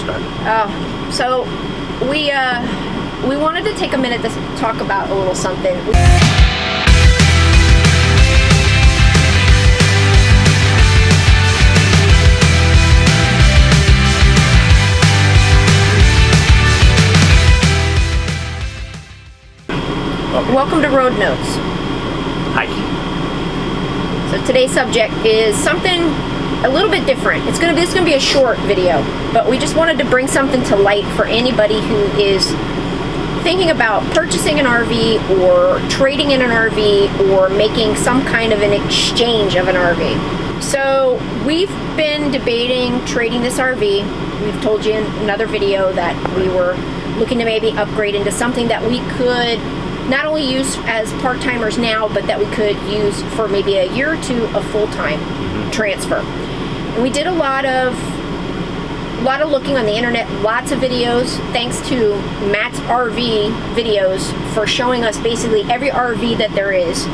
start. So we wanted to take a minute to talk about a little something. Welcome to Road Notes. Hi. So today's subject is something a little bit different. This is gonna be a short video, but we just wanted to bring something to light for anybody who is thinking about purchasing an RV or trading in an RV or making some kind of an exchange of an RV. So we've been debating trading this RV. We've told you in another video that we were looking to maybe upgrade into something that we could not only use as part-timers now, but that we could use for maybe a year or two of full-time transfer. And we did a lot of looking on the internet, lots of videos, thanks to Matt's RV videos for showing us basically every RV that there is.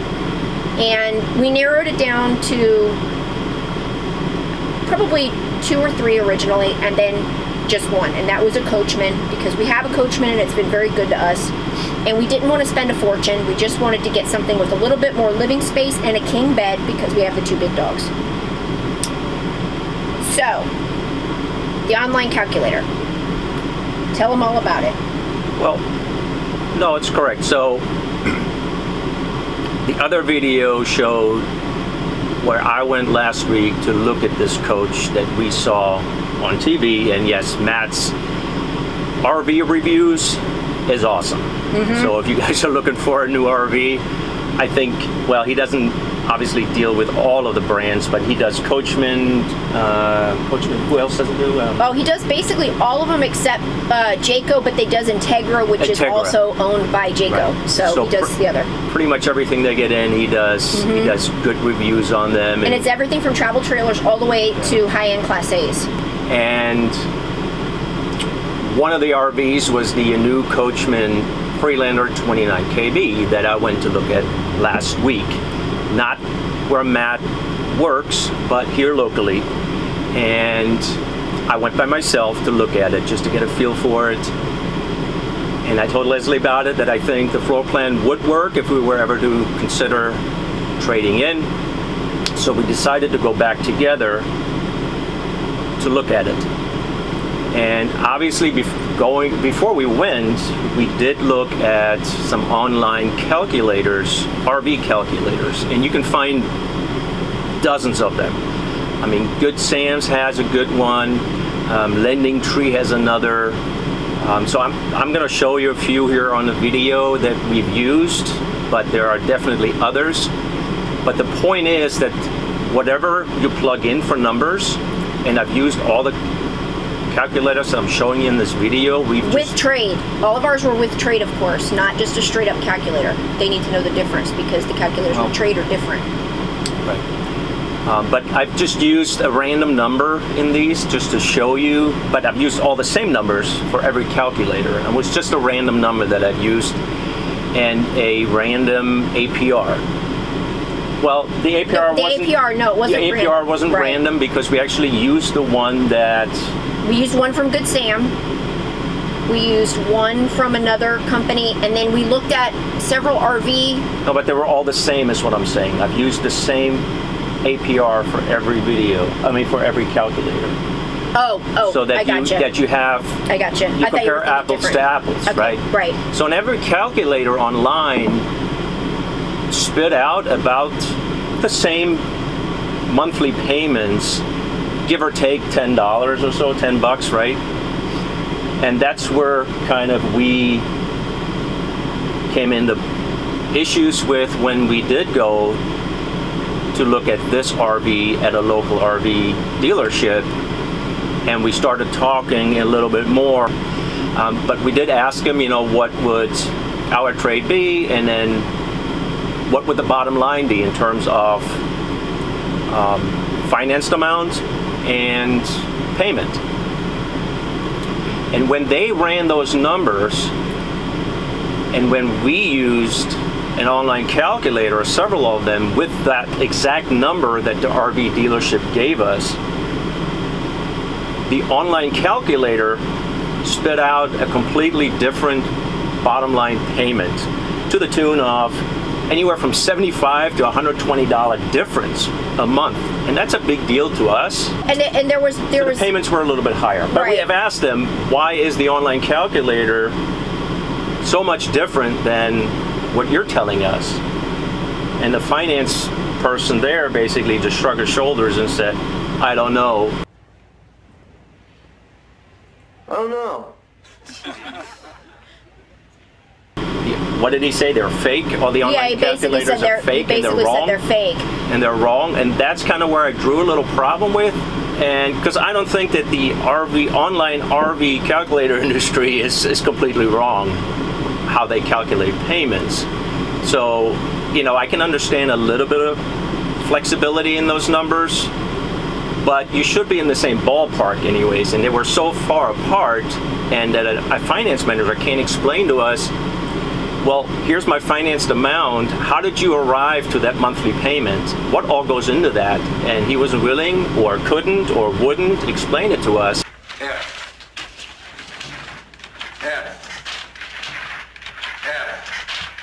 And we narrowed it down to probably 2 or 3 originally, and then just one, and that was a Coachmen, because we have a Coachmen and it's been very good to us. And we didn't want to spend a fortune. We just wanted to get something with a little bit more living space and a king bed because we have the 2 big dogs. So, the online calculator. Tell them all about it. Well, no, it's correct. So, the other video showed where I went last week to look at this coach that we saw on TV, and yes, Matt's RV reviews is awesome. So if you guys are looking for a new RV, I think, well, he doesn't obviously deal with all of the brands, but he does Coachmen, who else does he do? He does basically all of them except Jayco, but they does Integra, which is also owned by Jayco. Right. So he does the other. Pretty much everything they get in, he does. He does good reviews on them. And it's everything from travel trailers all the way to high-end Class A's. And one of the RVs was the new Coachmen Freelander 29 kV that I went to look at last week. Not where Matt works, but here locally. And I went by myself to look at it just to get a feel for it. And I told Leslie about it, that I think the floor plan would work if we were ever to consider trading in. So we decided to go back together to look at it. And obviously before we went, we did look at some online calculators, RV calculators, and you can find dozens of them. I mean, Good Sam's has a good one, Lending Tree has another. So I'm going to show you a few here on the video that we've used, but there are definitely others. But the point is that whatever you plug in for numbers, and I've used all the calculators that I'm showing you in this video. With trade. All of ours were with trade, of course, not just a straight up calculator. They need to know the difference because the calculators with trade are different. Right. But I've just used a random number in these just to show you, but I've used all the same numbers for every calculator. And it was just a random number that I've used and a random APR. Well, the APR wasn't random because we actually used the one that... We used one from Good Sam. We used one from another company, and then we looked at several RV. No, but they were all the same is what I'm saying. I've used the same APR for every for every calculator. So that you have... I gotcha. You compare apples to apples, okay, right? So in every calculator online spit out about the same monthly payments, give or take $10 or so, $10, right? And that's where kind of we came into issues with when we did go to look at this RV at a local RV dealership, and we started talking a little bit more. But we did ask him, what would our trade be, and then what would the bottom line be in terms of financed amount and payment. And when they ran those numbers, and when we used an online calculator, or several of them, with that exact number that the RV dealership gave us, the online calculator spit out a completely different bottom line payment to the tune of anywhere from $75 to $120 difference a month, and that's a big deal to us. And there was The payments were a little bit higher, but we have asked them, why is the online calculator so much different than what you're telling us? And the finance person there basically just shrugged his shoulders and said, I don't know. Oh no. What did he say? They're fake? All the online calculators are fake and they're wrong? Said they're fake. And they're wrong, and that's kind of where I drew a little problem with. And because I don't think that the online RV calculator industry is completely wrong, how they calculate payments. So, I can understand a little bit of flexibility in those numbers, but you should be in the same ballpark anyways. And they were so far apart, and that a finance manager can't explain to us, well, here's my financed amount. How did you arrive to that monthly payment? What all goes into that? And he wasn't willing or couldn't or wouldn't explain it to us. Yeah.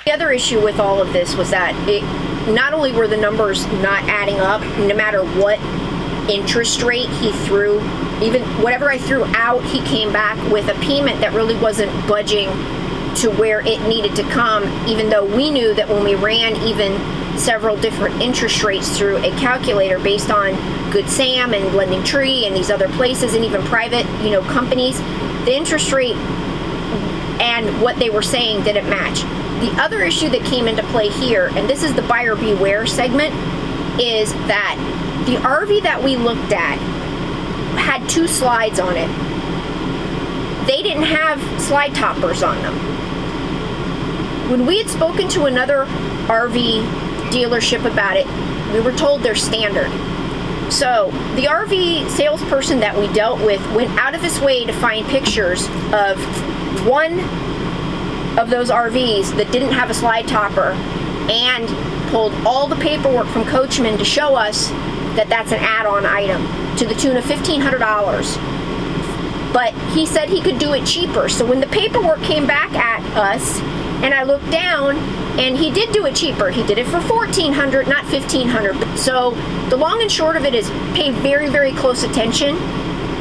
The other issue with all of this was that not only were the numbers not adding up, no matter what interest rate he threw, even whatever I threw out, he came back with a payment that really wasn't budging to where it needed to come, even though we knew that when we ran even several different interest rates through a calculator based on Good Sam and Lending Tree and these other places and even private, companies, the interest rate and what they were saying didn't match. The other issue that came into play here, and this is the buyer beware segment, is that the RV that we looked at had 2 slides on it. They didn't have slide toppers on them. When we had spoken to another RV dealership about it, we were told they're standard. So the RV salesperson that we dealt with went out of his way to find pictures of one of those RVs that didn't have a slide topper and pulled all the paperwork from Coachmen to show us that that's an add-on item to the tune of $1,500. But he said he could do it cheaper. So when the paperwork came back at us, and I looked down, and he did do it cheaper. He did it for $1,400, not $1,500. So the long and short of it is pay very, very close attention.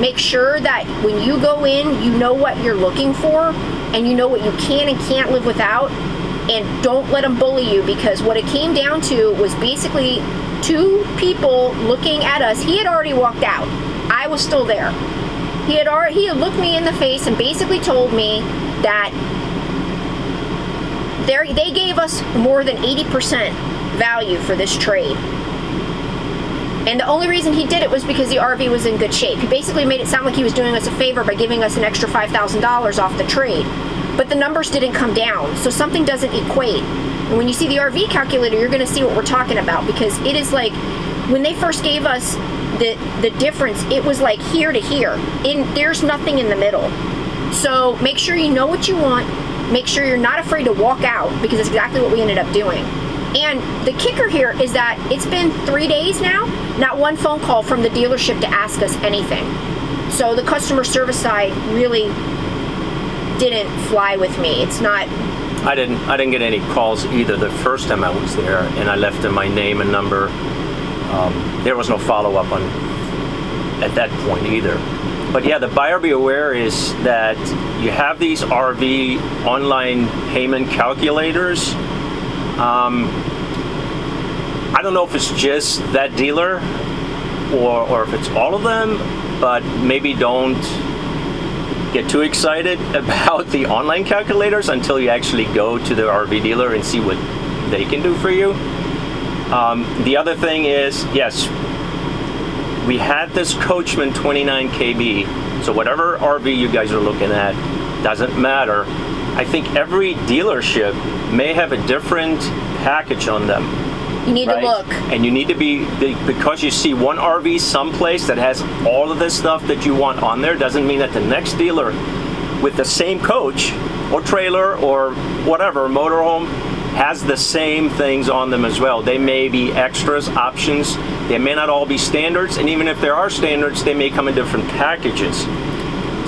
Make sure that when you go in, you know what you're looking for, and you know what you can and can't live without, and don't let them bully you, because what it came down to was basically 2 people looking at us. He had already walked out. I was still there. He had looked me in the face and basically told me that they gave us more than 80% value for this trade. And the only reason he did it was because the RV was in good shape. He basically made it sound like he was doing us a favor by giving us an extra $5,000 off the trade. But the numbers didn't come down, so something doesn't equate. And when you see the RV calculator, you're going to see what we're talking about, because it is like, when they first gave us the difference, it was like here to here. There's nothing in the middle. So make sure you know what you want. Make sure you're not afraid to walk out, because that's exactly what we ended up doing. And the kicker here is that it's been 3 days now, not one phone call from the dealership to ask us anything. So the customer service side really didn't fly with me. It's not. I didn't get any calls either the first time I was there, and I left them my name and number. There was no follow-up at that point either. But yeah, the buyer beware is that you have these RV online payment calculators. I don't know if it's just that dealer or if it's all of them, but maybe don't get too excited about the online calculators until you actually go to the RV dealer and see what they can do for you. The other thing is, yes, we had this Coachmen 29 KB, so whatever RV you guys are looking at, doesn't matter. I think every dealership may have a different package on them. You need to look. And you need to be, because you see one RV someplace that has all of this stuff that you want on there, doesn't mean that the next dealer with the same coach or trailer or whatever, motorhome, has the same things on them as well. They may be extras, options. They may not all be standards, and even if there are standards, they may come in different packages.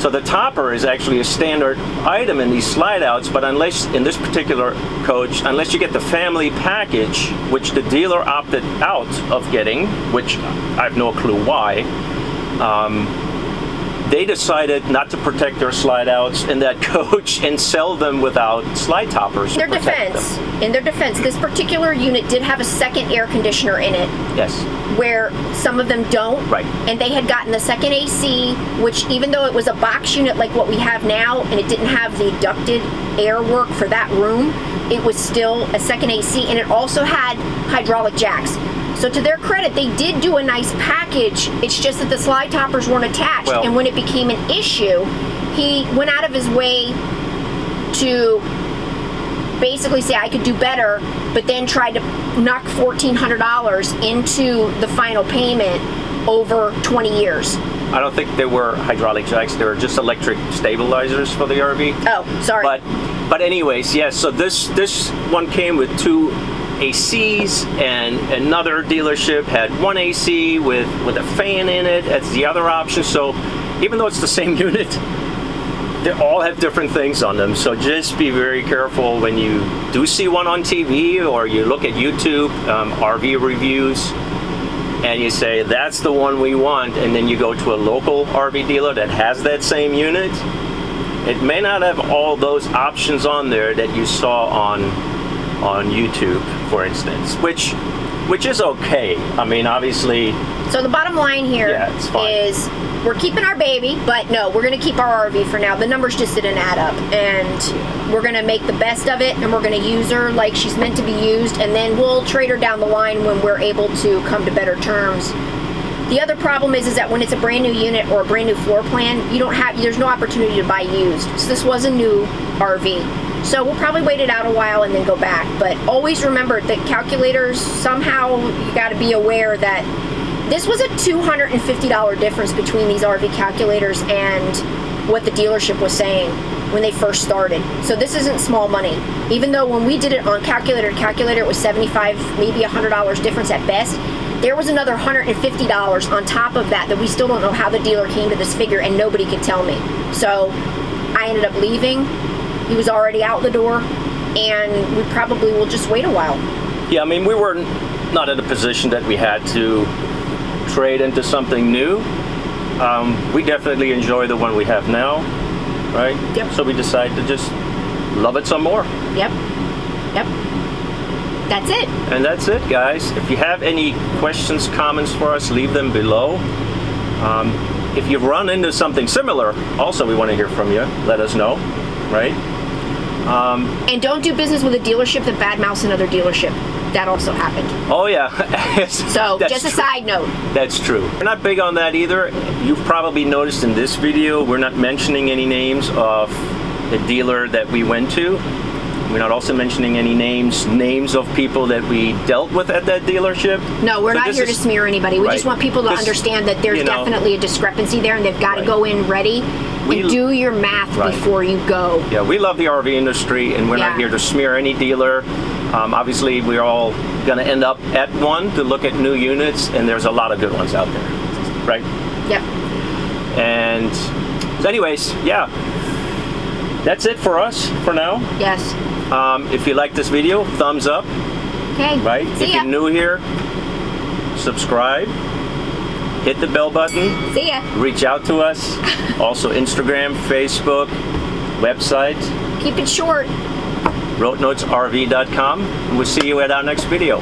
So the topper is actually a standard item in these slide outs, but unless, in this particular coach, unless you get the family package, which the dealer opted out of getting, which I have no clue why, they decided not to protect their slide outs in that coach and sell them without slide toppers. In their defense, this particular unit did have a second air conditioner in it. Yes. Where some of them don't. Right. And they had gotten the second AC, which even though it was a box unit like what we have now, and it didn't have the ducted air work for that room, it was still a second AC, and it also had hydraulic jacks. So to their credit, they did do a nice package. It's just that the slide toppers weren't attached. Well, and when it became an issue, he went out of his way to basically say I could do better, but then tried to knock $1,400 into the final payment over 20 years. I don't think they were hydraulic jacks. They were just electric stabilizers for the RV. Oh, sorry. But anyways, yes. So this one came with 2 ACs, and another dealership had 1 AC with a fan in it. That's the other option. So even though it's the same unit, they all have different things on them. So just be very careful when you do see one on TV or you look at YouTube RV reviews, and you say that's the one we want, and then you go to a local RV dealer that has that same unit. It may not have all those options on there that you saw on YouTube, for instance, which is okay. I mean, obviously. So the bottom line here is we're keeping our baby, but no, we're going to keep our RV for now. The numbers just didn't add up, and we're going to make the best of it, and we're going to use her like she's meant to be used, and then we'll trade her down the line when we're able to come to better terms. The other problem is that when it's a brand new unit or a brand new floor plan, there's no opportunity to buy used. So this was a new RV. So we'll probably wait it out a while and then go back. But always remember that calculators, somehow you got to be aware that this was a $250 difference between these RV calculators and what the dealership was saying when they first started. So this isn't small money. Even though when we did it on calculator to calculator, it was $75, maybe $100 difference at best. There was another $150 on top of that we still don't know how the dealer came to this figure, and nobody could tell me. So I ended up leaving. He was already out the door, and we probably will just wait a while. Yeah, I mean, we were not in a position that we had to trade into something new. We definitely enjoy the one we have now, right? Yep. So we decided to just love it some more. Yep. That's it. And that's it, guys. If you have any questions, comments for us, leave them below. If you've run into something similar, also we want to hear from you. Let us know, right? And don't do business with a dealership that badmouths another dealership. That also happened. Oh, yeah. So, just a side note. That's true. We're not big on that either. You've probably noticed in this video, we're not mentioning any names of the dealer that we went to. We're not also mentioning any names of people that we dealt with at that dealership. No, we're not here to smear anybody. We just want people to understand that there's definitely a discrepancy there, and they've got to go in ready and do your math before you go. Yeah, we love the RV industry, and we're not here to smear any dealer. Obviously, we're all going to end up at one to look at new units, and there's a lot of good ones out there, right? Yep. And so anyways, yeah, that's it for us for now. Yes. If you like this video, thumbs up. Okay. Right? See ya. If you're new here, subscribe. Hit the bell button. See ya. Reach out to us. Also Instagram, Facebook, website. Keep it short. rotenotesrv.com. We'll see you at our next video.